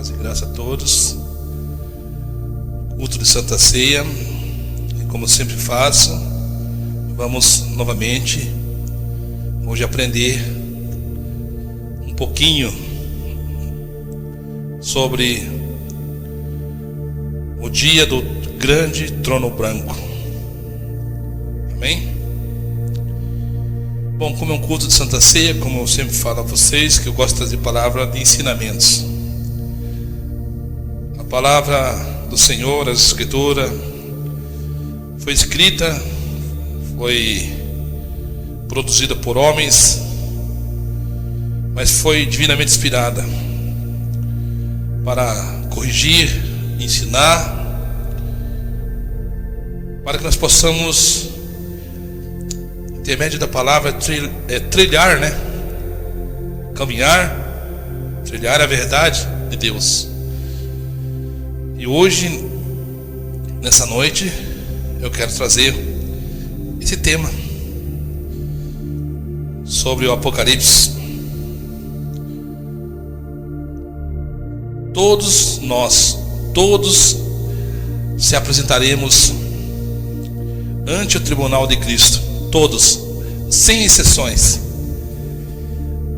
Paz e graça a todos. Culto de Santa Ceia, e como sempre faço, vamos novamente hoje aprender um pouquinho sobre o dia do grande trono branco. Amém? Bom, como é um culto de Santa Ceia, como eu sempre falo a vocês, que eu gosto de trazer palavra de ensinamentos. A palavra do Senhor, a Escritura, foi escrita, foi produzida por homens, mas foi divinamente inspirada para corrigir, ensinar, para que nós possamos, intermédio da palavra, trilhar, caminhar, trilhar a verdade de Deus. E hoje, nessa noite, eu quero trazer esse tema sobre o Apocalipse. Todos nós, se apresentaremos ante o tribunal de Cristo. Todos, sem exceções.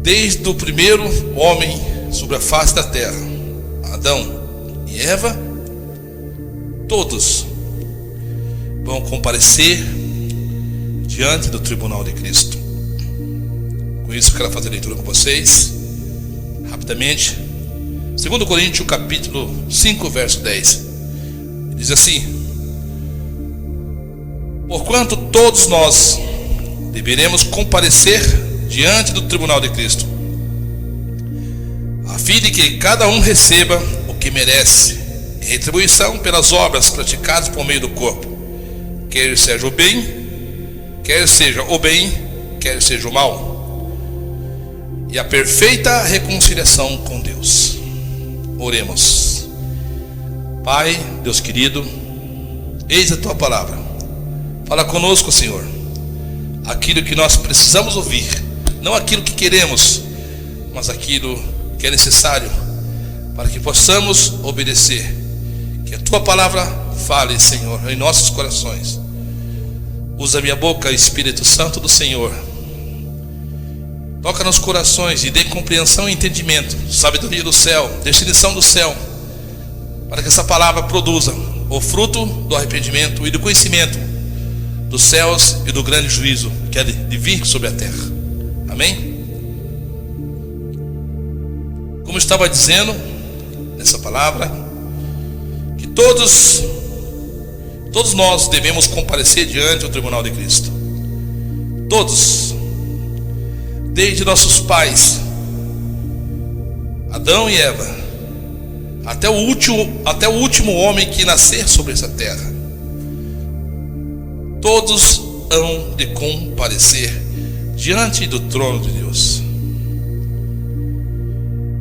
Desde o primeiro homem sobre a face da terra, Adão e Eva, todos vão comparecer diante do tribunal de Cristo. Com isso eu quero fazer a leitura com vocês rapidamente. 2 Coríntios capítulo 5, verso 10. Diz assim: porquanto todos nós deveremos comparecer diante do tribunal de Cristo, a fim de que cada um receba o que merece em retribuição pelas obras praticadas por meio do corpo, quer seja o bem, quer seja o mal, e a perfeita reconciliação com Deus. Oremos. Pai, Deus querido, eis a tua palavra. Fala conosco, Senhor, aquilo que nós precisamos ouvir, não aquilo que queremos, mas aquilo que é necessário para que possamos obedecer. Que a tua palavra fale, Senhor, em nossos corações. Usa minha boca, Espírito Santo do Senhor. Toca nos corações e dê compreensão e entendimento, sabedoria do céu, definição do céu, para que essa palavra produza o fruto do arrependimento e do conhecimento dos céus e do grande juízo que há de vir sobre a terra. Amém? Como eu estava dizendo nessa palavra, que todos nós devemos comparecer diante do tribunal de Cristo. Todos, desde nossos pais, Adão e Eva, até o último homem que nascer sobre essa terra. Todos hão de comparecer diante do trono de Deus.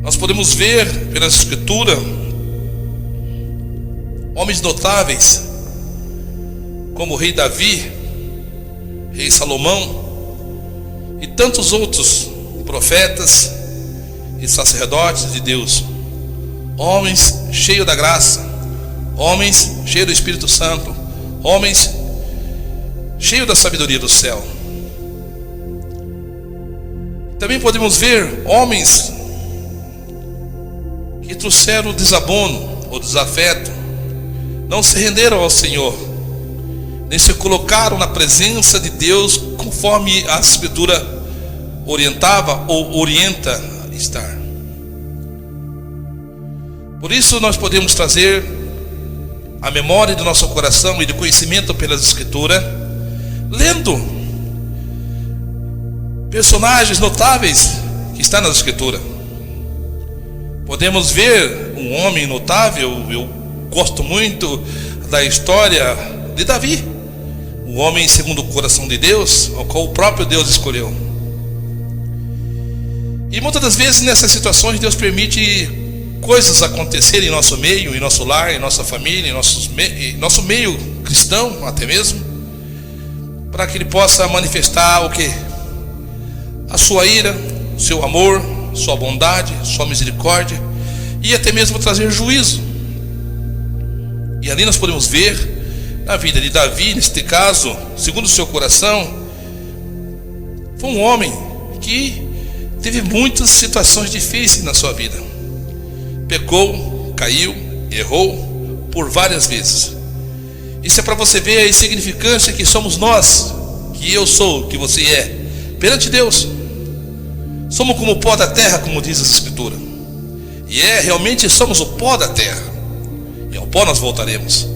Nós podemos ver pela Escritura homens notáveis como o rei Davi, rei Salomão e tantos outros profetas e sacerdotes de Deus, homens cheios da graça, homens cheios do Espírito Santo, homens cheios da sabedoria do céu. Também podemos ver homens que trouxeram o desabono, o desafeto, não se renderam ao Senhor, nem se colocaram na presença de Deus conforme a Escritura orientava ou orienta a estar. Por isso nós podemos trazer a memória do nosso coração e de conhecimento pelas Escrituras, lendo personagens notáveis que estão nas Escrituras. Podemos ver um homem notável. Eu gosto muito da história de Davi, um homem segundo o coração de Deus, ao qual o próprio Deus escolheu. E muitas das vezes nessas situações Deus permite coisas acontecerem em nosso meio, em nosso lar, em nossa família, em nosso meio cristão até mesmo, para que Ele possa manifestar o quê? A sua ira, o seu amor, sua bondade, sua misericórdia, e até mesmo trazer juízo. E ali nós podemos ver na vida de Davi, neste caso, segundo o seu coração, foi um homem que teve muitas situações difíceis na sua vida. Pecou, caiu, errou por várias vezes. Isso é para você ver a insignificância que somos nós, que eu sou, que você é, perante Deus. Somos como o pó da terra, como diz a Escritura. E realmente somos o pó da terra. E ao pó nós voltaremos.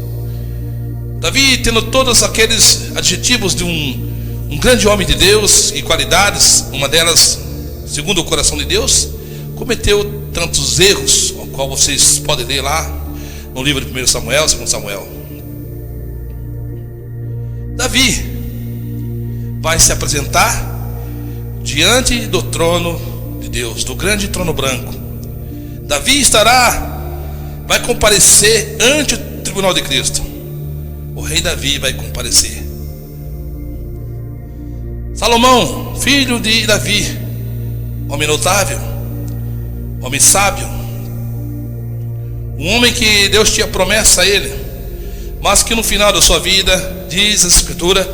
Davi, tendo todos aqueles adjetivos de um grande homem de Deus e qualidades, uma delas, segundo o coração de Deus, cometeu tantos erros, ao qual vocês podem ler lá no livro de 1 Samuel, 2 Samuel. Davi vai se apresentar diante do trono de Deus, do grande trono branco. Davi vai comparecer ante o tribunal de Cristo. O rei Davi vai comparecer. Salomão, filho de Davi, homem notável, homem sábio, um homem que Deus tinha promessa a ele, mas que no final da sua vida, diz a Escritura,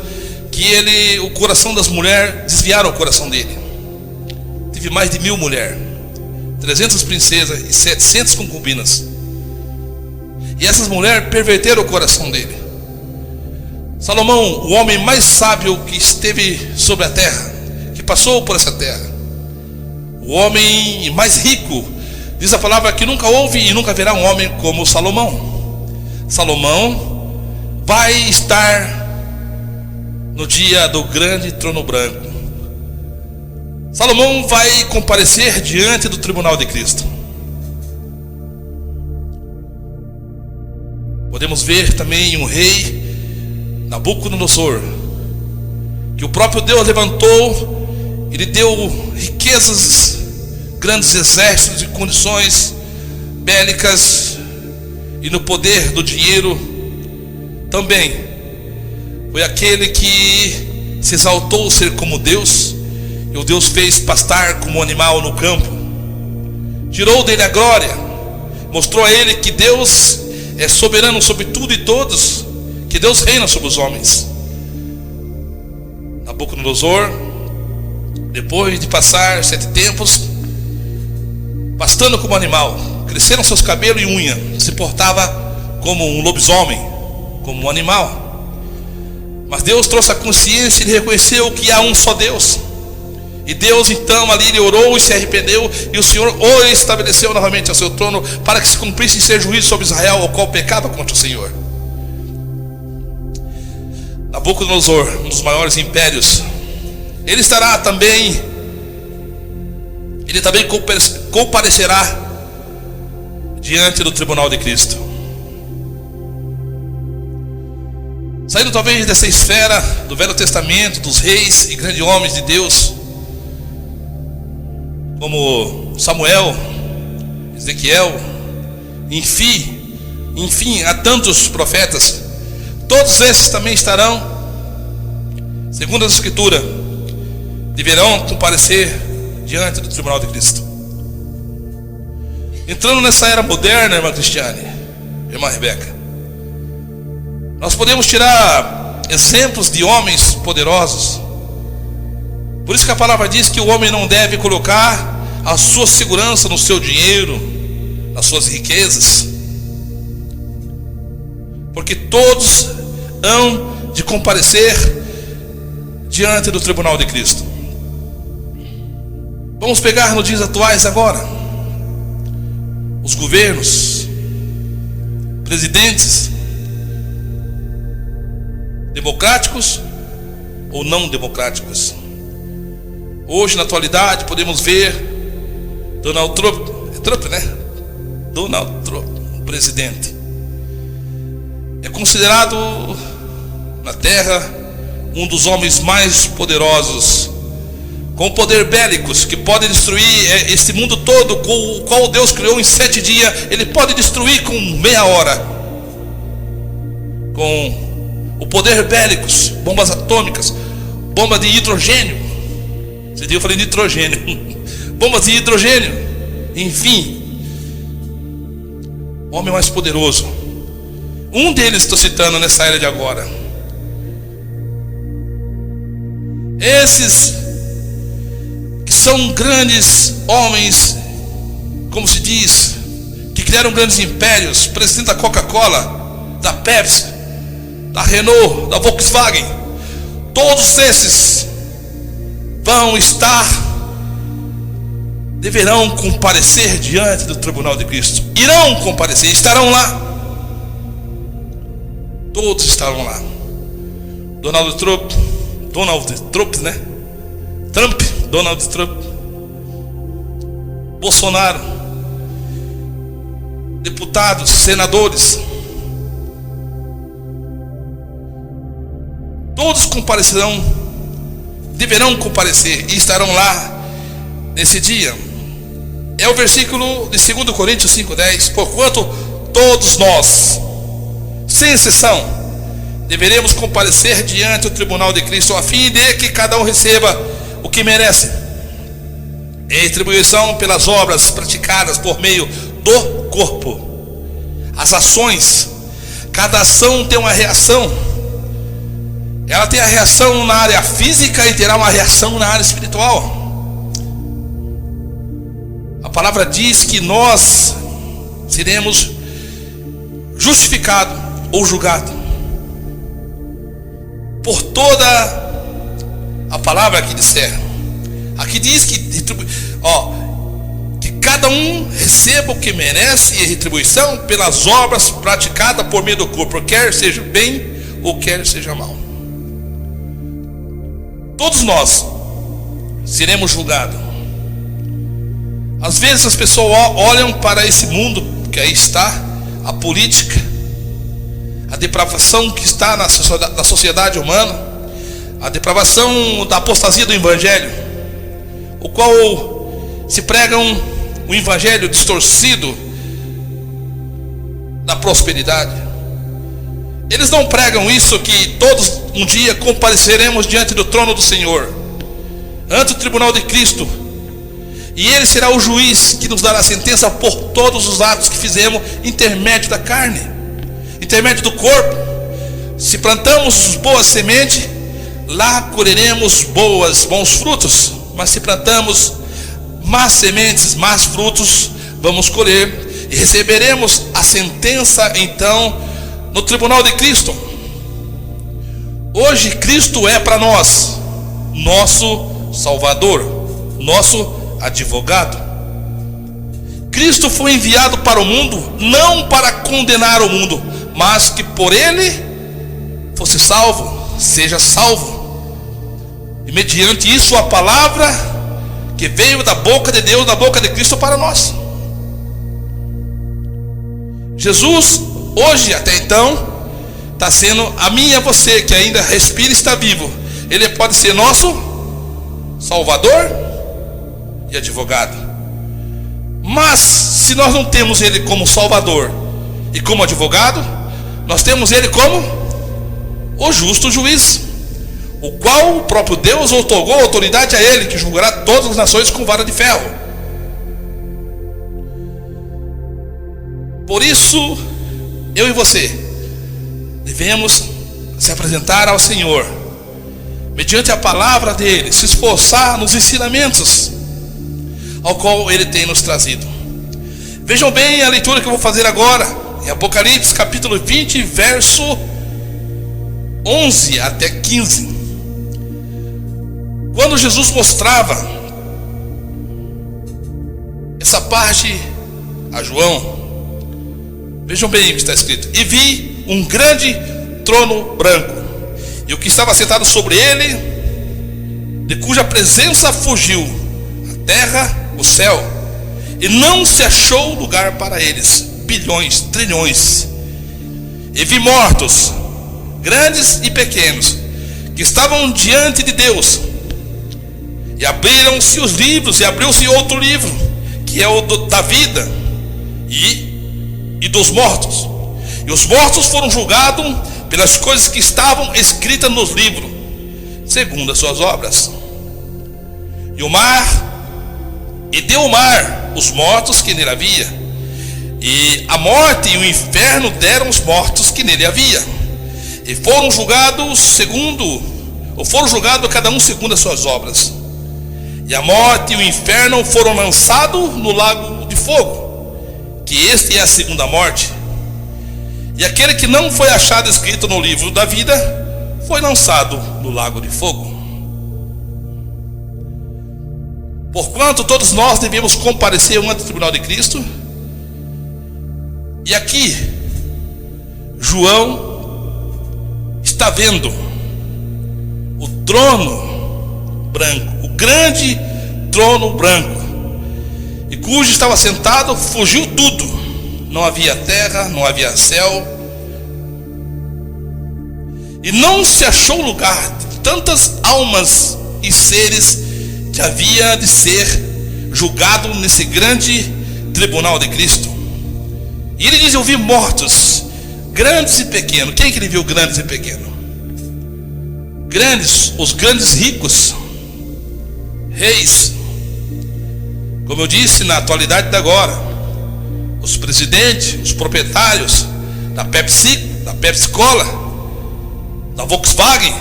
que o coração das mulheres desviaram o coração dele. Teve mais de 1000 mulheres, 300 princesas e 700 concubinas. E essas mulheres perverteram o coração dele. Salomão, o homem mais sábio que esteve sobre a terra, que passou por essa terra, o homem mais rico, diz a palavra que nunca houve e nunca haverá um homem como Salomão. Salomão vai estar no dia do grande trono branco. Salomão vai comparecer diante do tribunal de Cristo. Podemos ver também um rei, Nabucodonosor, que o próprio Deus levantou. Ele deu riquezas, grandes exércitos e condições bélicas, e no poder do dinheiro também. Foi aquele que se exaltou ser como Deus, e o Deus fez pastar como animal no campo. Tirou dele a glória, mostrou a ele que Deus é soberano sobre tudo e todos, que Deus reina sobre os homens. Nabucodonosor, depois de passar 7 tempos pastando como animal, cresceram seus cabelos e unha, se portava como um lobisomem, como um animal. Mas Deus trouxe a consciência e ele reconheceu que há um só Deus. E Deus então ali ele orou e se arrependeu, e o Senhor o estabeleceu novamente ao seu trono, para que se cumprisse ser juízo sobre Israel, o qual pecava contra o Senhor. Nabucodonosor, um dos maiores impérios, ele também comparecerá diante do tribunal de Cristo. Saindo talvez dessa esfera do Velho Testamento, dos reis e grandes homens de Deus, como Samuel, Ezequiel, enfim, há tantos profetas. Todos esses também estarão, segundo a Escritura, deverão comparecer diante do tribunal de Cristo. Entrando nessa era moderna, irmã Cristiane, irmã Rebeca, nós podemos tirar exemplos de homens poderosos. Por isso que a palavra diz que o homem não deve colocar a sua segurança no seu dinheiro, nas suas riquezas, porque todos hão de comparecer diante do tribunal de Cristo. Vamos pegar nos dias atuais agora. Os governos, presidentes, democráticos ou não democráticos. Hoje, na atualidade, podemos ver Donald Trump, Donald Trump, o presidente. É considerado na terra um dos homens mais poderosos, com poder bélicos, que pode destruir este mundo todo, com o qual Deus criou em 7 dias. Ele pode destruir com meia hora, com o poder bélicos, bombas atômicas, bomba de hidrogênio. Esse dia eu falei nitrogênio. Bombas de hidrogênio, enfim. o homem mais poderoso. Um deles estou citando nessa era de agora. Esses que são grandes homens, como se diz, que criaram grandes impérios, presidente da Coca-Cola, da Pepsi, da Renault, da Volkswagen, todos esses deverão comparecer diante do tribunal de Cristo. Irão comparecer, estarão lá. Todos estarão lá. Donald Trump, Bolsonaro, deputados, senadores, todos comparecerão, deverão comparecer e estarão lá nesse dia. É o versículo de 2 Coríntios 5:10. Porquanto todos nós, sem exceção, deveremos comparecer diante do tribunal de Cristo, a fim de que cada um receba o que merece, em retribuição pelas obras praticadas por meio do corpo. As ações, cada ação tem uma reação. Ela tem a reação na área física e terá uma reação na área espiritual. A palavra diz que nós seremos justificados ou julgados por toda a palavra que disser. Aqui diz que cada um receba o que merece e retribuição pelas obras praticadas por meio do corpo, quer seja bem ou quer seja mal. Todos nós seremos julgados. Às vezes as pessoas olham para esse mundo que aí está, a política, a depravação que está na sociedade humana, a depravação da apostasia do evangelho, o qual se pregam um evangelho distorcido da prosperidade. Eles não pregam isso, que todos um dia compareceremos diante do trono do Senhor, ante o tribunal de Cristo, e Ele será o juiz que nos dará sentença por todos os atos que fizemos intermédio da carne, intermédio do corpo. Se plantamos boas sementes, lá colheremos bons frutos. Mas se plantamos más sementes, más frutos, vamos colher e receberemos a sentença então no tribunal de Cristo. Hoje Cristo é para nós nosso Salvador, nosso advogado. Cristo foi enviado para o mundo não para condenar o mundo, mas que por ele fosse salvo, seja salvo. E mediante isso a palavra que veio da boca de Deus, da boca de Cristo para nós. Jesus hoje até então está sendo a mim e a você que ainda respira e está vivo. Ele pode ser nosso Salvador e advogado. Mas se nós não temos Ele como Salvador e como advogado, nós temos Ele como o justo juiz, o qual o próprio Deus outorgou autoridade a Ele, que julgará todas as nações com vara de ferro. Por isso, eu e você devemos se apresentar ao Senhor mediante a palavra dele, se esforçar nos ensinamentos ao qual ele tem nos trazido. Vejam bem a leitura que eu vou fazer agora em Apocalipse capítulo 20, verso 11 até 15. Quando Jesus mostrava essa parte a João, vejam bem o que está escrito: e vi um grande trono branco, e o que estava sentado sobre ele, de cuja presença fugiu a terra, o céu, e não se achou lugar para eles. Bilhões, trilhões. E vi mortos, grandes e pequenos, que estavam diante de Deus, e abriram-se os livros, e abriu-se outro livro, que é o da vida e dos mortos. E os mortos foram julgados pelas coisas que estavam escritas nos livros, segundo as suas obras. E deu o mar os mortos que nele havia, E a morte e o inferno deram os mortos que nele havia. E foram julgados cada um segundo as suas obras. E a morte e o inferno foram lançados no lago de fogo, que este é a segunda morte. E aquele que não foi achado escrito no livro da vida foi lançado no lago de fogo. Porquanto todos nós devemos comparecer ante o tribunal de Cristo. E aqui João está vendo o trono branco, o grande trono branco, e cujo estava sentado, fugiu tudo. Não havia terra, não havia céu, e não se achou lugar de tantas almas e seres que havia de ser julgado nesse grande tribunal de Cristo. E ele diz: eu vi mortos, grandes e pequenos. Quem que ele viu grandes e pequenos? Grandes, os grandes ricos, reis, como eu disse, na atualidade da agora, os presidentes, os proprietários da Pepsi, da Pepsi Cola, da Volkswagen,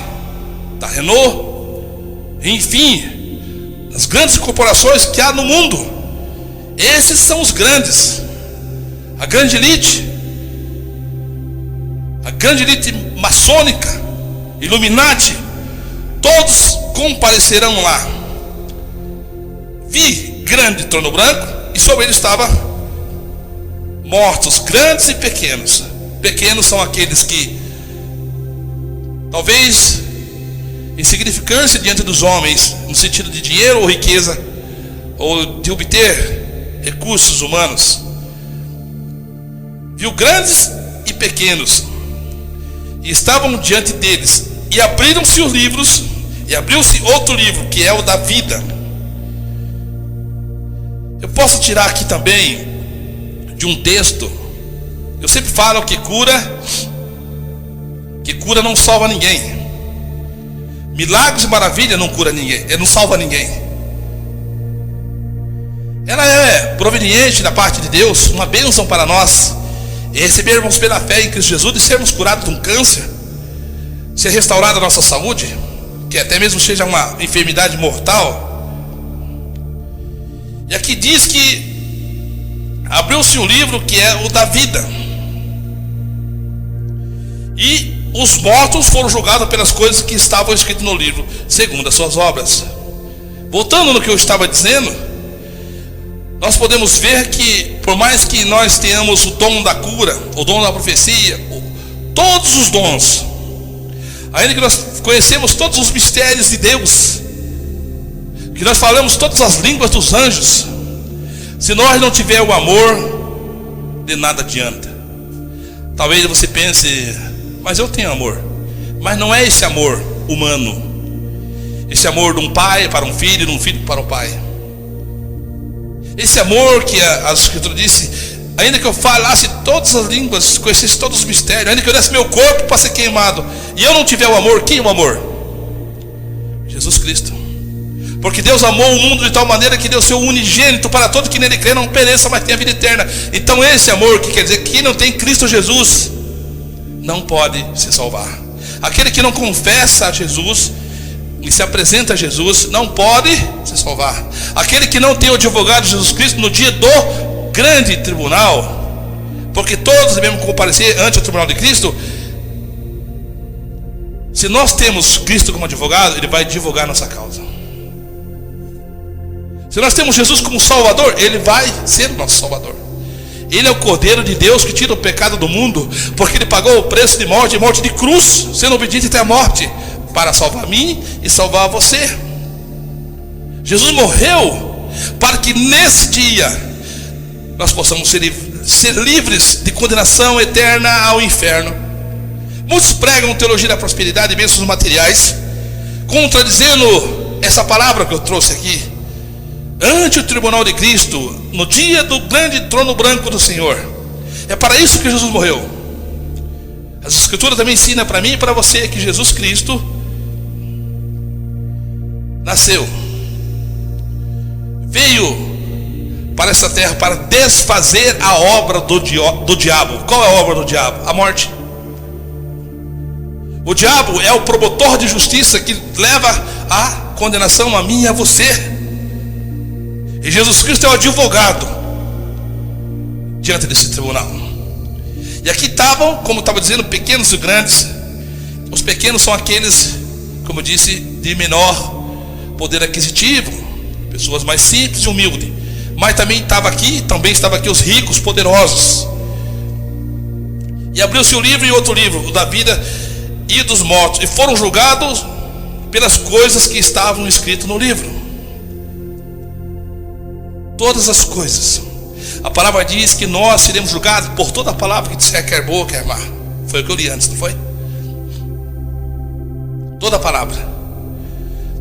da Renault, enfim, das grandes corporações que há no mundo. Esses são os grandes, a grande elite maçônica, Illuminati, todos comparecerão lá. Vi grande trono branco, e sobre ele estava mortos, grandes e pequenos. Pequenos são aqueles que talvez insignificância diante dos homens, no sentido de dinheiro ou riqueza, ou de obter recursos humanos. Viu grandes e pequenos, e estavam diante deles, e abriram-se os livros, e abriu-se outro livro, que é o da vida. Eu posso tirar aqui também de um texto. Eu sempre falo que cura não salva ninguém. Milagres e maravilha não cura ninguém, não salva ninguém. Ela é proveniente da parte de Deus, uma bênção para nós, e recebermos pela fé em Cristo Jesus e sermos curados de um câncer, ser restaurada a nossa saúde, que até mesmo seja uma enfermidade mortal. E aqui diz que abriu-se um livro que é o da vida, e os mortos foram julgados pelas coisas que estavam escritas no livro, segundo as suas obras. Voltando no que eu estava dizendo, nós podemos ver que, por mais que nós tenhamos o dom da cura, o dom da profecia, todos os dons, ainda que nós conhecemos todos os mistérios de Deus, que nós falamos todas as línguas dos anjos, se nós não tiver o amor, de nada adianta. Talvez você pense: mas eu tenho amor. Mas não é esse amor humano, esse amor de um pai para um filho, de um filho para o pai. Esse amor que a Escritura disse: ainda que eu falasse todas as línguas, conhecesse todos os mistérios, ainda que eu desse meu corpo para ser queimado, e eu não tiver o amor, quem é o amor? Jesus Cristo. Porque Deus amou o mundo de tal maneira que deu seu unigênito para todo que nele crê não pereça, mas tenha vida eterna. Então esse amor, que quer dizer que quem não tem Cristo Jesus não pode se salvar. Aquele que não confessa a Jesus e se apresenta a Jesus não pode se salvar. Aquele que não tem o advogado Jesus Cristo no dia do grande tribunal, porque todos devemos comparecer ante o tribunal de Cristo. Se nós temos Cristo como advogado, Ele vai advogar nossa causa. Se nós temos Jesus como Salvador, Ele vai ser o nosso Salvador. Ele é o Cordeiro de Deus que tira o pecado do mundo, porque Ele pagou o preço de morte de cruz, sendo obediente até a morte, para salvar a mim e salvar você. Jesus morreu para que nesse dia nós possamos ser livres de condenação eterna ao inferno. Muitos pregam teologia da prosperidade e bênçãos materiais, contradizendo essa palavra que eu trouxe aqui. Ante o tribunal de Cristo, no dia do grande trono branco do Senhor. É para isso que Jesus morreu. As Escrituras também ensinam para mim e para você que Jesus Cristo nasceu, veio para essa terra para desfazer a obra do diabo. Qual é a obra do diabo? A morte. O diabo é o promotor de justiça que leva a condenação a mim e a você. E Jesus Cristo é o advogado diante desse tribunal. E aqui estavam, como estava dizendo, pequenos e grandes. Os pequenos são aqueles, como eu disse, de menor poder aquisitivo, pessoas mais simples e humildes. Mas também estava aqui os ricos, poderosos. E abriu-se o livro e outro livro, o da vida e dos mortos, e foram julgados pelas coisas que estavam escritas no livro. Todas as coisas. A palavra diz que nós seremos julgados por toda a palavra que disser, quer boa, quer má. Foi o que eu li antes, não foi? Toda palavra.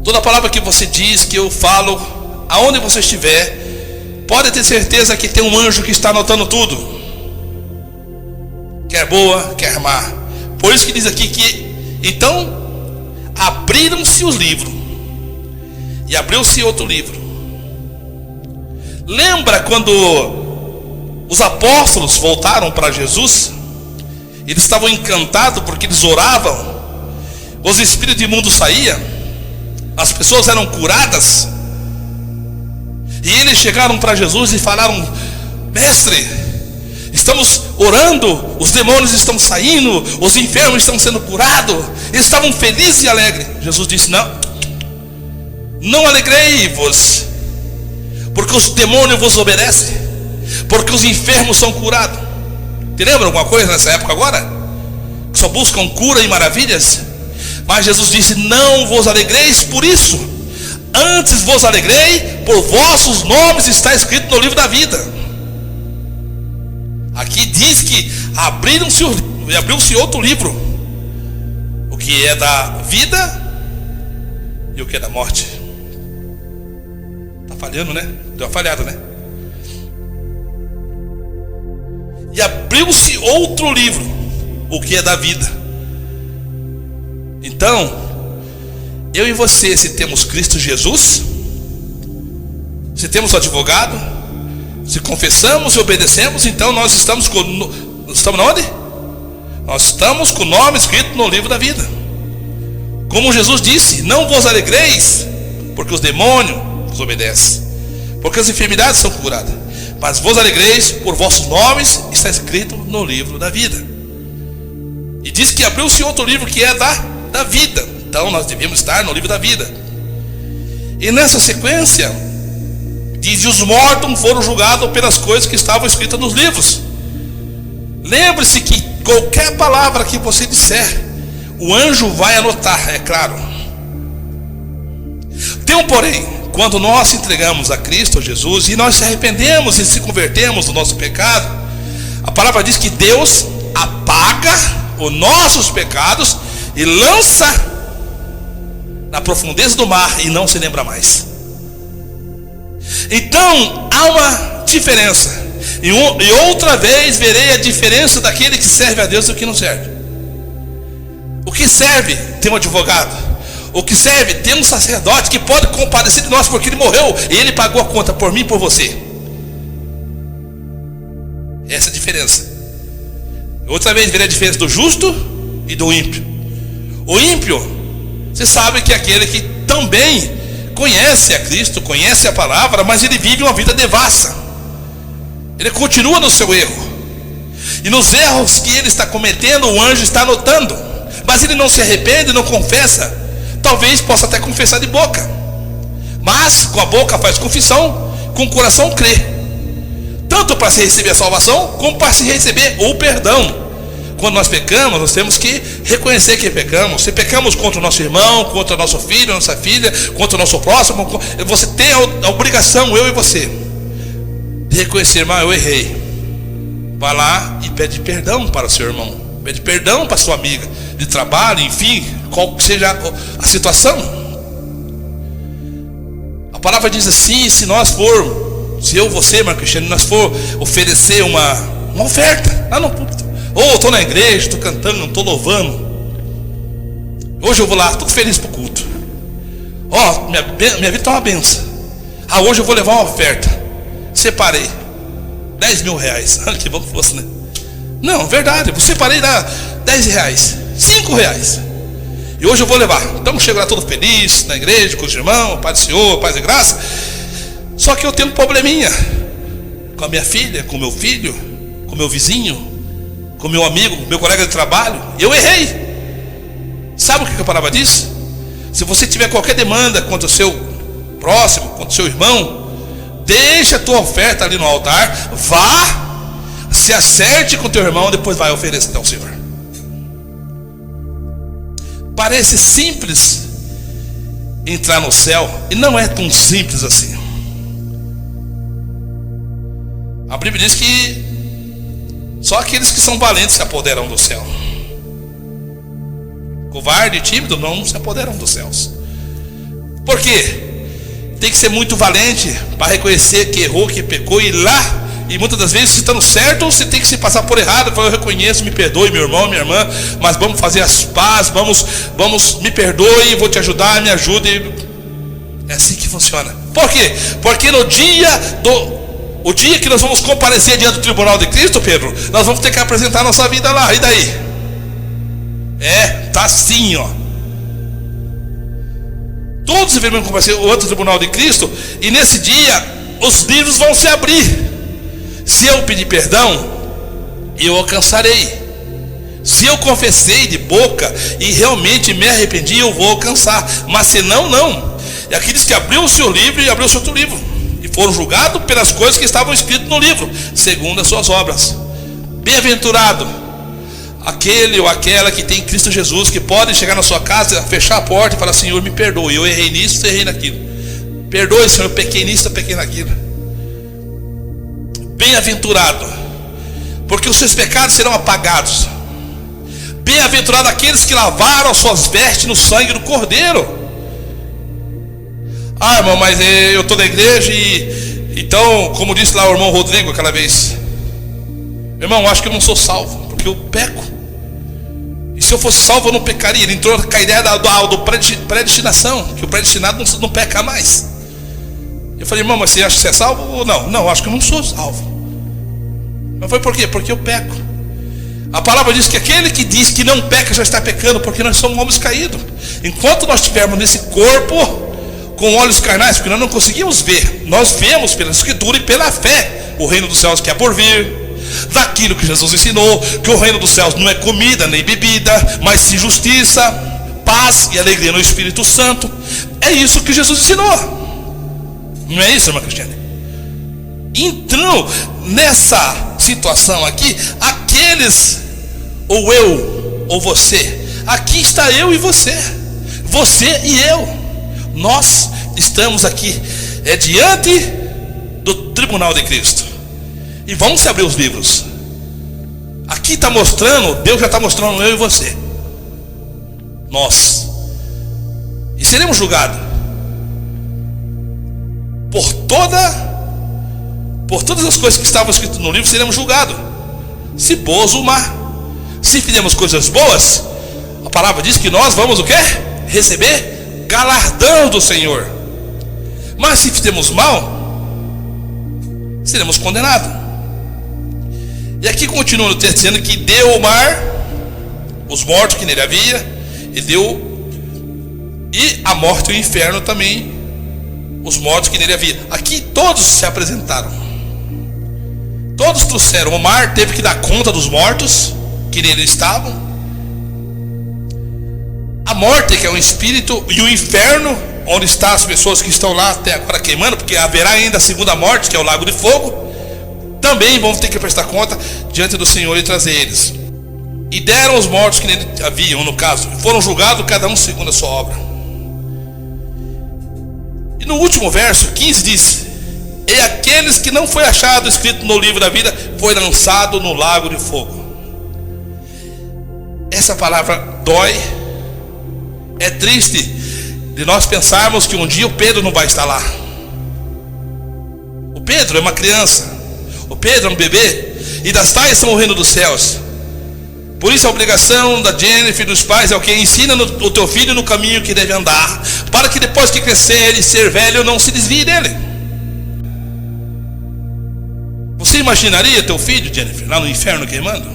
Toda palavra que você diz, que eu falo, aonde você estiver, pode ter certeza que tem um anjo que está anotando tudo. Quer boa, quer má. Por isso que diz aqui que, então, abriram-se os livros. E abriu-se outro livro. Lembra quando os apóstolos voltaram para Jesus? Eles estavam encantados porque eles oravam. Os espíritos imundos saíam. As pessoas eram curadas. E eles chegaram para Jesus e falaram: mestre, estamos orando, os demônios estão saindo, os enfermos estão sendo curados. Eles estavam felizes e alegres. Jesus disse: não alegrei-vos, porque os demônios vos obedecem, porque os enfermos são curados. Te lembra alguma coisa nessa época agora? Que só buscam cura e maravilhas? Mas Jesus disse: não vos alegreis por isso, antes vos alegrei, por vossos nomes está escrito no livro da vida. Aqui diz que abriu-se outro livro, o que é da vida e o que é da morte. Está falhando, né? Deu uma falhada, né? E abriu-se outro livro, o que é da vida. Então, eu e você, se temos Cristo Jesus, se temos o advogado, se confessamos e obedecemos, então nós estamos onde? Nós estamos com o nome escrito no livro da vida. Como Jesus disse: não vos alegreis, porque os demônios vos obedecem, porque as enfermidades são curadas, mas vos alegreis, por vossos nomes está escrito no livro da vida. E diz que abriu-se outro livro que é da vida. Então nós devemos estar no livro da vida. E nessa sequência diz: os mortos foram julgados pelas coisas que estavam escritas nos livros. Lembre-se que qualquer palavra que você disser, o anjo vai anotar, é claro. Tem um porém: quando nós entregamos a Cristo Jesus e nós se arrependemos e se convertemos do nosso pecado, a palavra diz que Deus apaga os nossos pecados e lança na profundeza do mar e não se lembra mais. Então há uma diferença. E outra vez verei a diferença daquele que serve a Deus e do que não serve. O que serve tem um advogado. O que serve tem um sacerdote que pode compadecer de nós, porque ele morreu e ele pagou a conta por mim e por você. Essa é a diferença. Outra vez verei a diferença do justo e do ímpio. O ímpio, você sabe que é aquele que também conhece a Cristo, conhece a palavra, mas ele vive uma vida devassa. Ele continua no seu erro. E nos erros que ele está cometendo, o anjo está anotando. Mas ele não se arrepende, não confessa. Talvez possa até confessar de boca, mas com a boca faz confissão, com o coração crê. Tanto para se receber a salvação, como para se receber o perdão. Quando nós pecamos, nós temos que reconhecer que pecamos. Se pecamos contra o nosso irmão, contra o nosso filho, nossa filha, contra o nosso próximo, você tem a obrigação, eu e você, de reconhecer: irmão, eu errei. Vá lá e pede perdão para o seu irmão, pede perdão para a sua amiga de trabalho, enfim, qual que seja a situação. A palavra diz assim: se eu, você, irmão Cristiano, nós for oferecer uma oferta lá no púlpito, ou estou na igreja, estou cantando, não estou louvando, hoje eu vou lá, tudo feliz para o culto, minha vida está uma benção. Hoje eu vou levar uma oferta. separei 10 mil reais. Olha que bom que fosse, né? Não, verdade, eu separei 10 reais, 5 reais. E hoje eu vou levar. Então chego lá todo feliz, na igreja, com os irmãos, Pai do Senhor, Paz e Graça. Só que eu tenho um probleminha com a minha filha, com o meu filho, com o meu vizinho, com o meu amigo, meu colega de trabalho. Eu errei. Sabe o que a palavra diz? Se você tiver qualquer demanda contra o seu próximo, contra o seu irmão, deixa a tua oferta ali no altar, vá, se acerte com o teu irmão, depois vai oferecer ao Senhor. Parece simples entrar no céu, e não é tão simples assim. A Bíblia diz que só aqueles que são valentes se apoderam do céu. Covarde e tímido não se apoderam dos céus. Por quê? Tem que ser muito valente para reconhecer que errou, que pecou e ir lá. E muitas das vezes, se está no certo, você tem que se passar por errado. Eu reconheço, me perdoe, meu irmão, minha irmã, mas vamos fazer as pazes, vamos, me perdoe, vou te ajudar, me ajude. É assim que funciona. Por quê? Porque no o dia que nós vamos comparecer diante do tribunal de Cristo, Pedro, nós vamos ter que apresentar a nossa vida lá. E daí? Tá assim, ó. Todos devemos comparecer ao outro tribunal de Cristo. E nesse dia, os livros vão se abrir. Se eu pedir perdão, eu alcançarei. Se eu confessei de boca e realmente me arrependi, eu vou alcançar. Mas se não. E aqueles que abriu o seu livro e abriu o seu outro livro, e foram julgados pelas coisas que estavam escritas no livro, segundo as suas obras. Bem-aventurado aquele ou aquela que tem Cristo Jesus, que pode chegar na sua casa, fechar a porta e falar: Senhor, me perdoe, eu errei nisso, errei naquilo. Perdoe, Senhor, eu pequei nisso, eu pequei naquilo. Bem-aventurado, porque os seus pecados serão apagados. Bem-aventurado aqueles que lavaram as suas vestes no sangue do Cordeiro. Ah, irmão, mas eu estou na igreja e então, como disse lá o irmão Rodrigo aquela vez, irmão, eu acho que eu não sou salvo, porque eu peco. E se eu fosse salvo eu não pecaria. Ele entrou com a ideia do predestinação, que o predestinado não peca mais. Eu falei: irmão, mas você acha que você é salvo ou não? Não, acho que eu não sou salvo. Mas foi por quê? Porque eu peco. A palavra diz que aquele que diz que não peca já está pecando, porque nós somos homens caídos. Enquanto nós estivermos nesse corpo com olhos carnais, porque nós não conseguimos ver, nós vemos pela escritura e pela fé o reino dos céus que é por vir, daquilo que Jesus ensinou, que o reino dos céus não é comida nem bebida, mas sim justiça, paz e alegria no Espírito Santo. É isso que Jesus ensinou. Não é isso, irmã Cristiane? Então, nessa situação aqui, aqueles, ou eu, ou você, aqui está eu e você e eu. Nós estamos aqui diante do tribunal de Cristo. E vamos se abrir os livros. Aqui está mostrando, Deus já está mostrando eu e você. Nós. E seremos julgados por todas as coisas que estavam escritas no livro. Seremos julgados, se boas ou má. Se fizermos coisas boas, a palavra diz que nós vamos o quê? Receber galardão do Senhor. Mas se fizermos mal, seremos condenados. E aqui continua o texto dizendo que deu o mar, os mortos que nele havia, e a morte e o inferno também, os mortos que nele havia. Aqui todos se apresentaram, todos trouxeram. O mar teve que dar conta dos mortos que nele estavam. A morte, que é um espírito, e o inferno, onde estão as pessoas que estão lá até agora queimando, porque haverá ainda a segunda morte, que é o lago de fogo, também vão ter que prestar conta diante do Senhor e trazer eles. E deram os mortos que nele haviam, no caso, foram julgados cada um segundo a sua obra. E no último verso, 15, diz: e aqueles que não foi achado escrito no livro da vida, foi lançado no lago de fogo. Essa palavra dói. É triste de nós pensarmos que um dia o Pedro não vai estar lá. O Pedro é uma criança, o Pedro é um bebê, e das tais são o reino dos céus. Por isso a obrigação da Jennifer e dos pais é o que? Ensina o teu filho no caminho que deve andar, para que depois que crescer e ser velho não se desvie dele. Você imaginaria teu filho, Jennifer, lá no inferno queimando?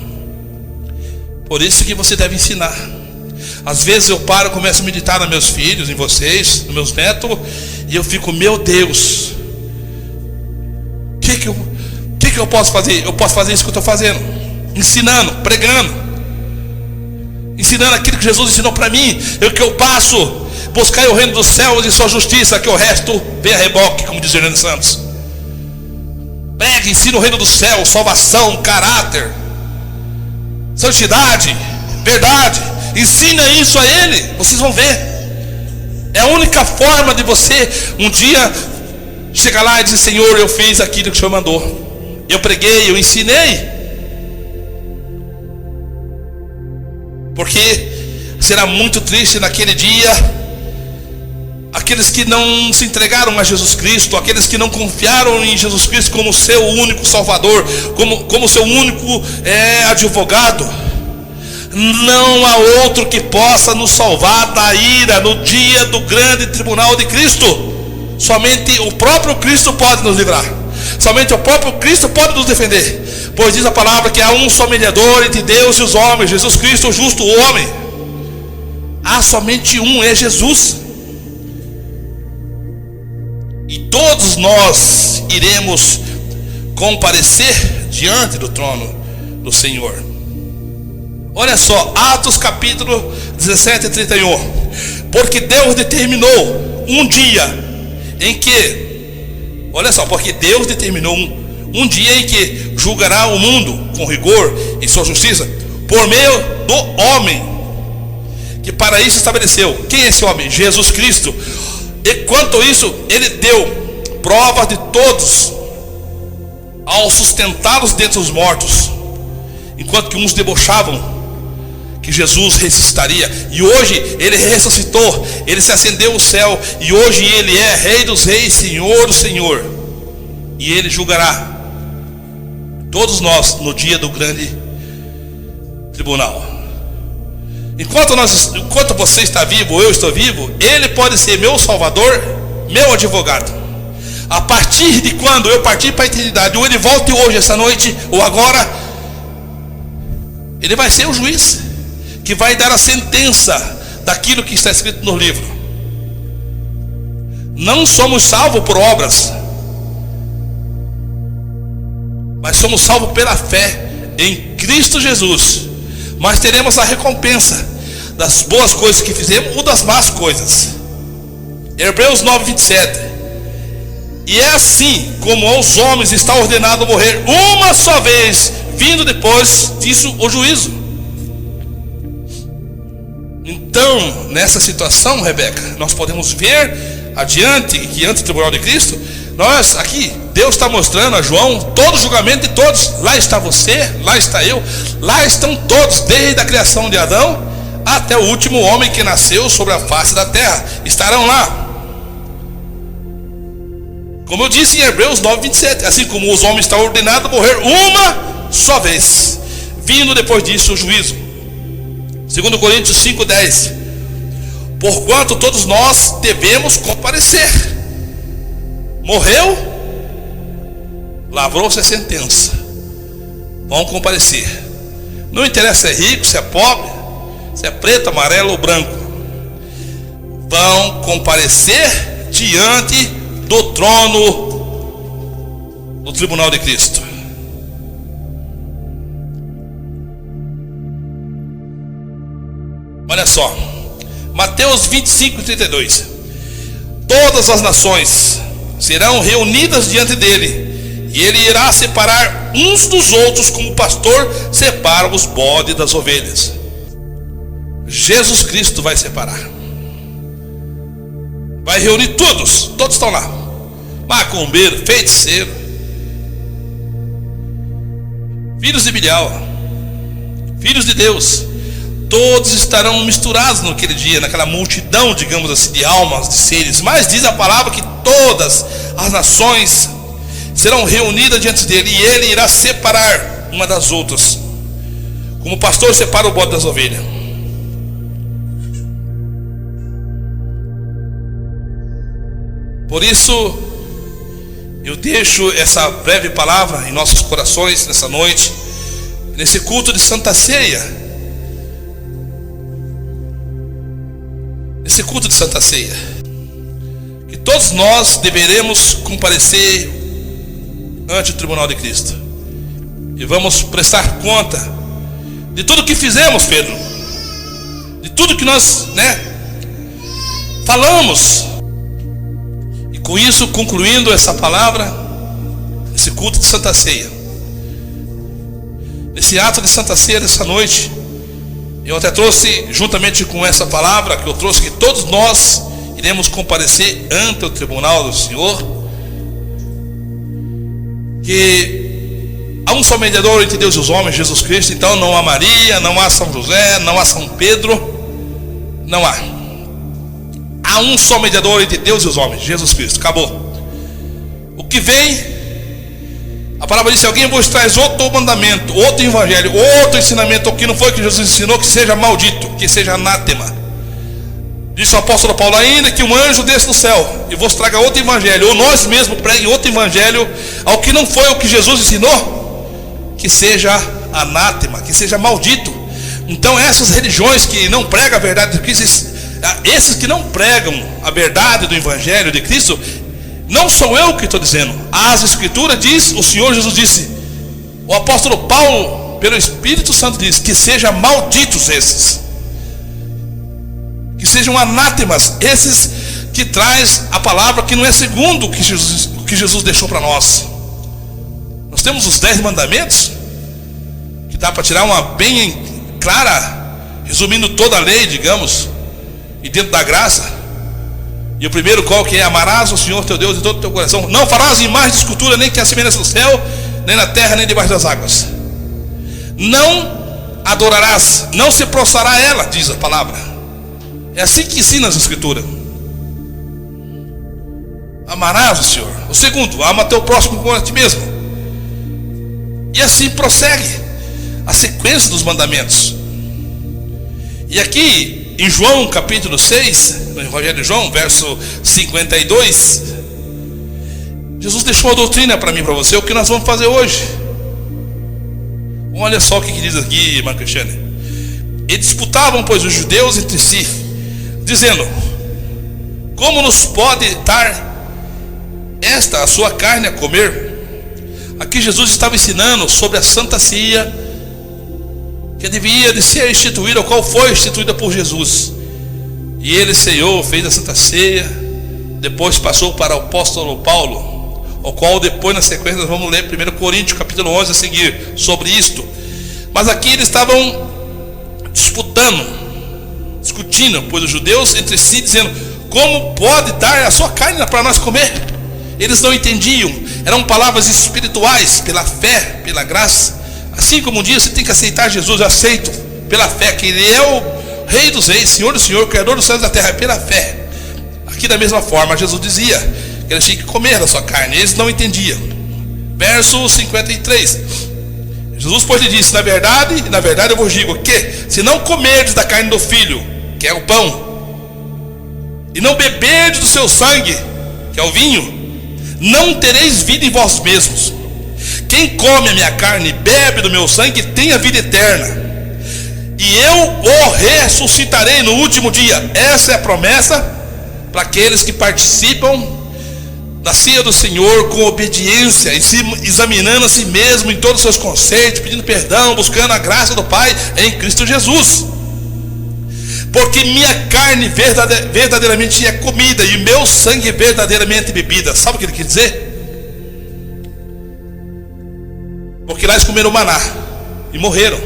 Por isso que você deve ensinar. Às vezes eu paro e começo a meditar nos meus filhos, em vocês, nos meus netos, e eu fico, meu Deus, o que eu posso fazer? Eu posso fazer isso que eu estou fazendo, ensinando, pregando, ensinando aquilo que Jesus ensinou para mim. Que eu passo, buscar o reino dos céus e sua justiça, que o resto vem a reboque, como diz Hernando Santos. Prega, ensina o reino dos céus, salvação, caráter, santidade, verdade. Ensina isso a ele, vocês vão ver. É a única forma de você um dia chegar lá e dizer: Senhor, eu fiz aquilo que o Senhor mandou, eu preguei, eu ensinei. Porque será muito triste naquele dia aqueles que não se entregaram a Jesus Cristo, aqueles que não confiaram em Jesus Cristo como seu único Salvador, como seu único advogado. Não há outro que possa nos salvar da ira no dia do grande tribunal de Cristo. Somente o próprio Cristo pode nos livrar. Somente o próprio Cristo pode nos defender. Pois diz a palavra que há um só mediador entre Deus e os homens, Jesus Cristo, o justo homem. Há somente um, é Jesus. E todos nós iremos comparecer diante do trono do Senhor. Olha só, Atos capítulo 17 e 31. Porque Deus determinou um dia em que, olha só, porque Deus determinou um dia em que julgará o mundo com rigor e sua justiça, por meio do homem, que para isso estabeleceu. Quem é esse homem? Jesus Cristo. E quanto isso, ele deu provas de todos, ao sustentá-los dentre os mortos, enquanto que uns debochavam que Jesus ressuscitaria. E hoje ele ressuscitou, ele se ascendeu ao céu, e hoje ele é Rei dos Reis, Senhor do Senhor, e ele julgará todos nós no dia do grande tribunal. Enquanto você está vivo, eu estou vivo, ele pode ser meu Salvador, meu advogado. A partir de quando eu partir para a eternidade, ou ele volte hoje, essa noite, ou agora, ele vai ser o juiz que vai dar a sentença daquilo que está escrito no livro. Não somos salvos por obras, mas somos salvos pela fé em Cristo Jesus. Mas teremos a recompensa das boas coisas que fizemos ou das más coisas. Hebreus 9, 27. E é assim como aos homens está ordenado morrer uma só vez, vindo depois disso o juízo. Então, nessa situação, Rebeca, nós podemos ver adiante, que antes do tribunal de Cristo, nós aqui, Deus está mostrando a João todo o julgamento de todos. Lá está você, lá está eu, lá estão todos, desde a criação de Adão até o último homem que nasceu sobre a face da terra, estarão lá. Como eu disse em Hebreus 9, 27, assim como os homens estão ordenados a morrer uma só vez, vindo depois disso o juízo. 2 Coríntios 5, 10. Porquanto todos nós devemos comparecer. Morreu, lavrou-se a sentença, vão comparecer. Não interessa se é rico, se é pobre, se é preto, amarelo ou branco, vão comparecer diante do trono do tribunal de Cristo. Olha só, Mateus 25, 32. Todas as nações serão reunidas diante dele, e ele irá separar uns dos outros, como o pastor separa os bodes das ovelhas. Jesus Cristo vai separar, vai reunir todos estão lá, macumbeiro, feiticeiro, filhos de Bilial, filhos de Deus, todos estarão misturados naquele dia, naquela multidão, digamos assim, de almas, de seres. Mas diz a palavra que todas as nações serão reunidas diante dele, e ele irá separar uma das outras, como o pastor separa o bode das ovelhas. Por isso Eu deixo essa breve palavra em nossos corações nessa noite, nesse culto de Santa Ceia. Nesse culto de Santa Ceia, que todos nós deveremos comparecer ante o tribunal de Cristo. E vamos prestar conta de tudo que fizemos, Pedro. De tudo que nós, falamos. E com isso, concluindo essa palavra, esse culto de Santa Ceia, nesse ato de Santa Ceia dessa noite, eu até trouxe, juntamente com essa palavra que eu trouxe, que todos nós iremos comparecer ante o tribunal do Senhor, que há um só mediador entre Deus e os homens, Jesus Cristo. Então não há Maria, não há São José, não há São Pedro, não há. Há um só mediador entre Deus e os homens, Jesus Cristo. Acabou. O que vem, a palavra diz: se alguém vos traz outro mandamento, outro evangelho, outro ensinamento, o que não foi que Jesus ensinou, que seja maldito, que seja anátema. Disse o apóstolo Paulo ainda: que um anjo desça do céu e vos traga outro evangelho, ou nós mesmos pregue outro evangelho, ao que não foi o que Jesus ensinou, que seja anátema, que seja maldito. Então essas religiões que não pregam a verdade de Cristo, esses que não pregam a verdade do evangelho de Cristo, não sou eu que estou dizendo. As escrituras diz, o Senhor Jesus disse, o apóstolo Paulo, pelo Espírito Santo, diz que sejam malditos esses, que sejam anátemas esses que traz a palavra que não é segundo o que Jesus deixou para nós. Nós temos os 10 mandamentos, que dá para tirar uma bem clara, resumindo toda a lei, digamos, e dentro da graça. E o primeiro qual que é? Amarás o Senhor teu Deus de todo o teu coração. Não farás imagem de escultura, nem que a semelhança do céu, nem na terra, nem debaixo das águas. Não adorarás, não se prostrará a ela, diz a palavra. É assim que ensina as escrituras. Amarás o Senhor. O segundo, ama teu próximo como a ti mesmo. E assim prossegue a sequência dos mandamentos. E aqui em João capítulo 6, no Evangelho de João, verso 52, Jesus deixou a doutrina para mim e para você, o que nós vamos fazer hoje. Olha só o que diz aqui, irmã Cristiane. E disputavam, pois, os judeus entre si, dizendo: como nos pode dar esta a sua carne a comer? Aqui Jesus estava ensinando sobre a Santa Ceia, que devia de ser instituída, o qual foi instituída por Jesus. E ele ceiou, fez a Santa Ceia, depois passou para o apóstolo Paulo, o qual depois na sequência nós vamos ler 1 Coríntios capítulo 11 a seguir sobre isto. Mas aqui eles estavam discutindo, pois os judeus entre si, dizendo: como pode dar a sua carne para nós comer? Eles não entendiam, eram palavras espirituais, pela fé, pela graça. Assim como um dia você tem que aceitar Jesus, eu aceito pela fé, que Ele é o Rei dos Reis, Senhor do Senhor, Criador dos céus e da terra, pela fé. Aqui da mesma forma Jesus dizia que eles tinham que comer da sua carne, eles não entendiam. Verso 53, Jesus pois lhe disse: na verdade eu vos digo que, se não comerdes da carne do Filho, que é o pão, e não beberdes do seu sangue, que é o vinho, não tereis vida em vós mesmos. Quem come a minha carne e bebe do meu sangue tem a vida eterna, e eu o ressuscitarei no último dia. Essa é a promessa para aqueles que participam da ceia do Senhor com obediência, e se examinando a si mesmo em todos os seus conceitos, pedindo perdão, buscando a graça do Pai em Cristo Jesus. Porque minha carne verdadeiramente é comida, e meu sangue verdadeiramente bebida. Sabe o que ele quer dizer? Porque lá eles comeram maná e morreram.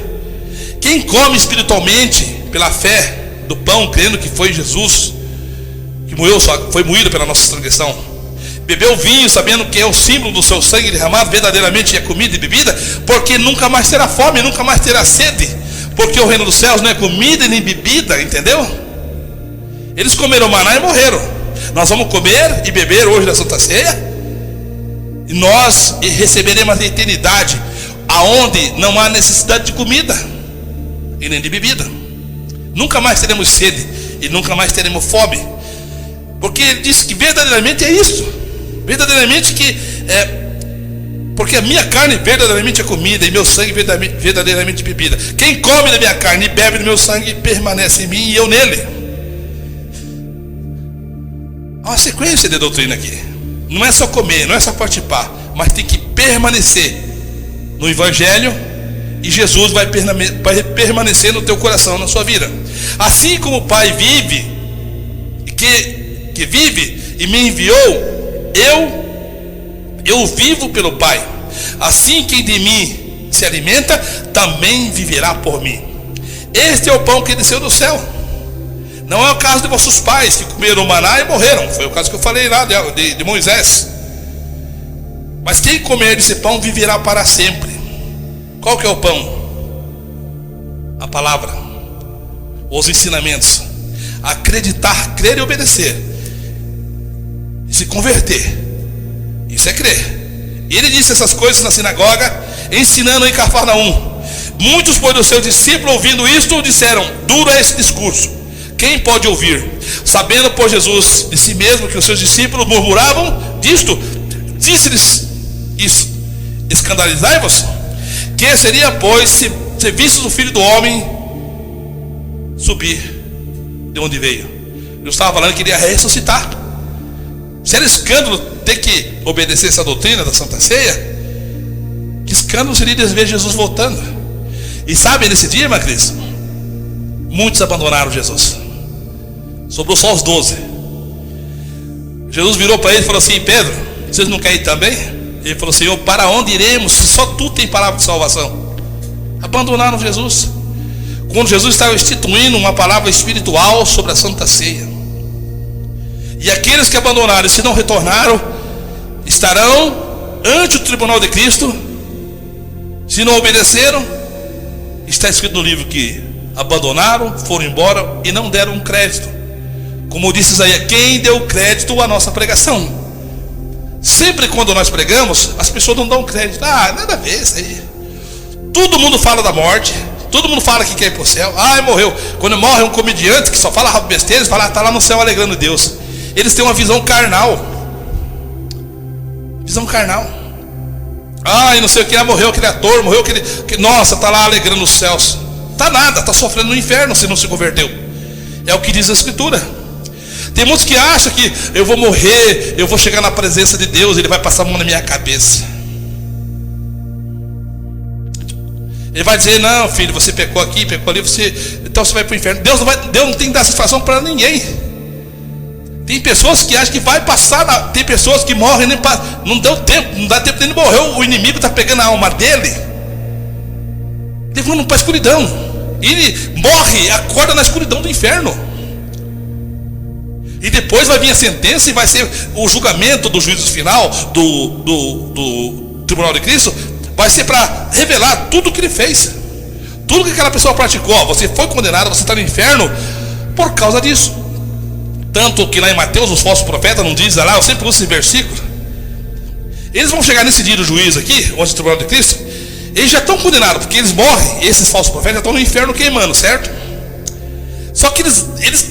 Quem come espiritualmente pela fé do pão, crendo que foi Jesus que morreu, foi moído pela nossa transgressão, bebeu vinho sabendo que é o símbolo do seu sangue derramado, verdadeiramente é comida e bebida, porque nunca mais terá fome, nunca mais terá sede, porque o reino dos céus não é comida nem bebida, entendeu? Eles comeram maná e morreram. Nós vamos comer e beber hoje da Santa Ceia, e nós receberemos a eternidade, aonde não há necessidade de comida e nem de bebida. Nunca mais teremos sede e nunca mais teremos fome, porque ele disse que verdadeiramente é isso, verdadeiramente que Porque a minha carne verdadeiramente é comida e meu sangue verdadeiramente bebida. Quem come da minha carne e bebe do meu sangue permanece em mim e eu nele. Há uma sequência de doutrina aqui. Não é só comer, não é só participar, mas tem que permanecer no Evangelho, e Jesus vai permanecer no teu coração, na sua vida. Assim como o Pai vive, que vive e me enviou, eu vivo pelo Pai. Assim quem de mim se alimenta, também viverá por mim. Este é o pão que desceu do céu. Não é o caso de vossos pais, que comeram maná e morreram. Foi o caso que eu falei lá de Moisés. Mas quem comer desse pão viverá para sempre. Qual que é o pão? A palavra, os ensinamentos. Acreditar, crer e obedecer, e se converter. Isso é crer. Ele disse essas coisas na sinagoga, ensinando em Cafarnaum. Muitos, pois, dos seus discípulos, ouvindo isto, disseram: duro é esse discurso, quem pode ouvir? Sabendo, pois, Jesus de si mesmo que os seus discípulos murmuravam disto, disse-lhes isso: escandalizai-vos? Que seria, pois, se vistes o Filho do Homem subir de onde veio? Eu estava falando que ele ia ressuscitar. Se era escândalo ter que obedecer essa doutrina da Santa Ceia, que escândalo seria ver Jesus voltando. E sabe, nesse dia, minha Cris, muitos abandonaram Jesus. Sobrou só os 12. Jesus virou para ele e falou assim: Pedro, vocês não querem ir também? Ele falou: Senhor, para onde iremos se só tu tem palavra de salvação? Abandonaram Jesus, quando Jesus estava instituindo uma palavra espiritual sobre a Santa Ceia. E aqueles que abandonaram e se não retornaram, estarão ante o tribunal de Cristo. Se não obedeceram, está escrito no livro que abandonaram, foram embora e não deram um crédito. Como disse Isaías: quem deu crédito à nossa pregação? Sempre quando nós pregamos, as pessoas não dão crédito. Nada a ver isso aí. Todo mundo fala da morte, todo mundo fala que quer ir para o céu. Morreu. Quando morre um comediante que só fala besteira, eles falam: está lá no céu alegrando Deus. Eles têm uma visão carnal. Visão carnal. E não sei o que, morreu aquele ator, morreu aquele. Nossa, está lá alegrando os céus. Está nada, está sofrendo no inferno se não se converteu. É o que diz a Escritura. Tem muitos que acham que eu vou morrer, eu vou chegar na presença de Deus, Ele vai passar a mão na minha cabeça. Ele vai dizer: não, filho, você pecou aqui, pecou ali, então você vai para o inferno. Deus não tem que dar satisfação para ninguém. Tem pessoas que acham que vai passar, tem pessoas que morrem, não deu tempo, não dá tempo de ele morrer, o inimigo está pegando a alma dele, levando para a escuridão. Ele morre, acorda na escuridão do inferno. E depois vai vir a sentença e vai ser o julgamento do juízo final do tribunal de Cristo. Vai ser para revelar tudo o que ele fez, tudo que aquela pessoa praticou. Você foi condenado, você está no inferno por causa disso. Tanto que lá em Mateus, os falsos profetas não dizem lá, eu sempre uso esse versículo. Eles vão chegar nesse dia do juízo aqui, onde o tribunal de Cristo, eles já estão condenados, porque eles morrem, esses falsos profetas já estão no inferno queimando, certo? Só que eles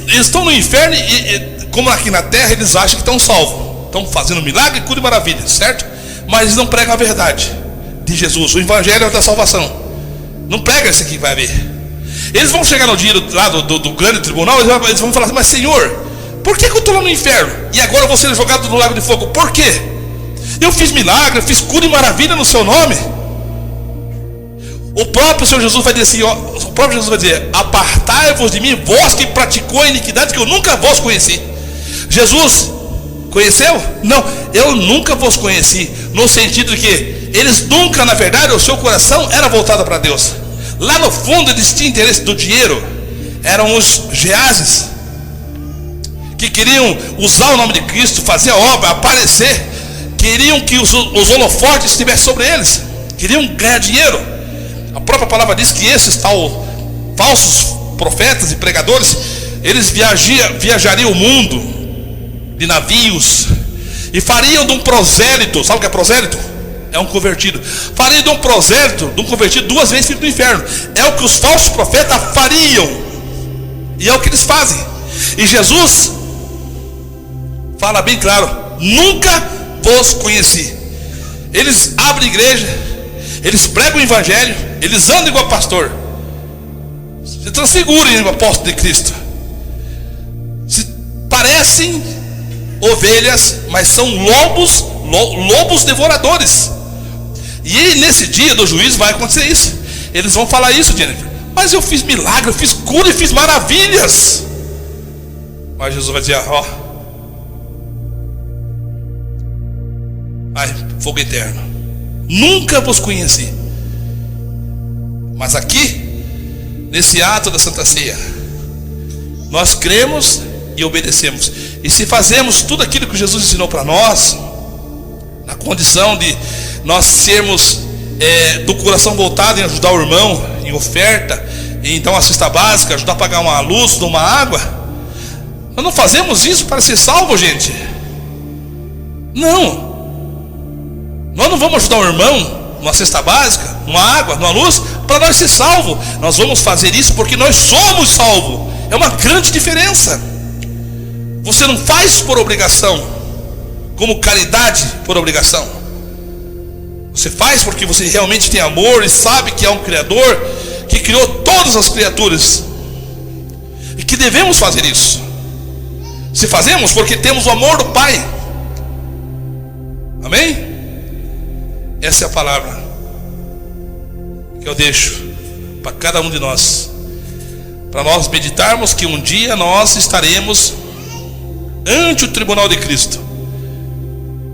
estão no inferno e, como aqui na terra, eles acham que estão salvos, estão fazendo milagre, cura e maravilha, certo? Mas eles não pregam a verdade de Jesus, o evangelho da salvação. Não prega esse aqui que vai ver. Eles vão chegar no dia lá do grande tribunal, eles vão falar assim: mas Senhor, por que eu estou lá no inferno e agora eu vou ser jogado no lago de fogo? Por quê? Eu fiz milagre, eu fiz cura e maravilha no seu nome. O próprio Senhor Jesus vai dizer assim, o próprio Jesus vai dizer: apartai-vos de mim, vós que praticou a iniquidade, que eu nunca vos conheci. Jesus conheceu? Não, eu nunca vos conheci, no sentido de que eles nunca, na verdade, o seu coração era voltado para Deus. Lá no fundo eles tinham interesse do dinheiro. Eram os Geases, que queriam usar o nome de Cristo, fazer a obra, aparecer. Queriam que os holofotes estivessem sobre eles, queriam ganhar dinheiro. A própria palavra diz que esses tal falsos profetas e pregadores, eles viajariam o mundo de navios e fariam de um prosélito. Sabe o que é prosélito? É um convertido. Fariam de um prosélito, de um convertido, 2 vezes filho do inferno. É o que os falsos profetas fariam, e é o que eles fazem. E Jesus fala bem claro: nunca vos conheci. Eles abrem igreja, eles pregam o evangelho, eles andam igual pastor, se transfigurem no apóstolo de Cristo, se parecem ovelhas, mas são lobos devoradores. E nesse dia do juízo vai acontecer isso. Eles vão falar isso, Jennifer: mas eu fiz milagre, eu fiz cura e fiz maravilhas. Mas Jesus vai dizer: ó, ai, fogo eterno, nunca vos conheci. Mas aqui, nesse ato da Santa Ceia, nós cremos e obedecemos. E se fazemos tudo aquilo que Jesus ensinou para nós, na condição de nós sermos do coração voltado em ajudar o irmão, em oferta, em dar uma cesta básica, ajudar a pagar uma luz, uma água, nós não fazemos isso para ser salvo, gente. Não. Nós não vamos ajudar o irmão numa cesta básica, numa água, numa luz, para nós ser salvo. Nós vamos fazer isso porque nós somos salvos. É uma grande diferença. Você não faz por obrigação, como caridade por obrigação. Você faz porque você realmente tem amor e sabe que há um Criador que criou todas as criaturas e que devemos fazer isso. Se fazemos porque temos o amor do Pai. Amém? Essa é a palavra que eu deixo para cada um de nós, para nós meditarmos que um dia nós estaremos ante o tribunal de Cristo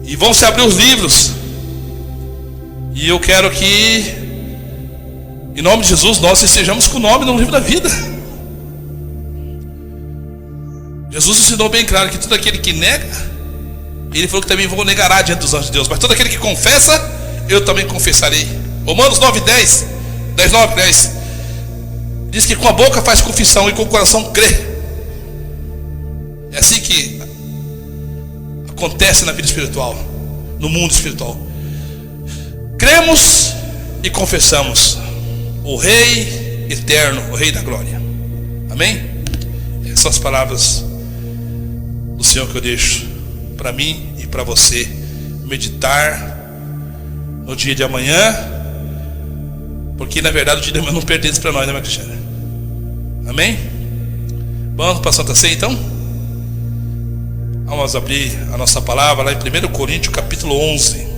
e vão se abrir os livros. E eu quero que, em nome de Jesus, nós estejamos com o nome no livro da vida. Jesus ensinou bem claro que todo aquele que nega, ele falou que também vou negará diante dos anjos de Deus. Mas todo aquele que confessa, eu também confessarei. Romanos 9:10, 10:9-10 diz que com a boca faz confissão e com o coração crê. É assim que acontece na vida espiritual, no mundo espiritual. Cremos e confessamos o Rei eterno, o Rei da glória. Amém? Essas são as palavras do Senhor que eu deixo para mim e para você meditar no dia de amanhã, porque na verdade o dia de amanhã não pertence para nós, né, minha Cristiana? Amém? Vamos para a Santa Ceia então? Vamos abrir a nossa palavra lá em 1 Coríntios capítulo 11.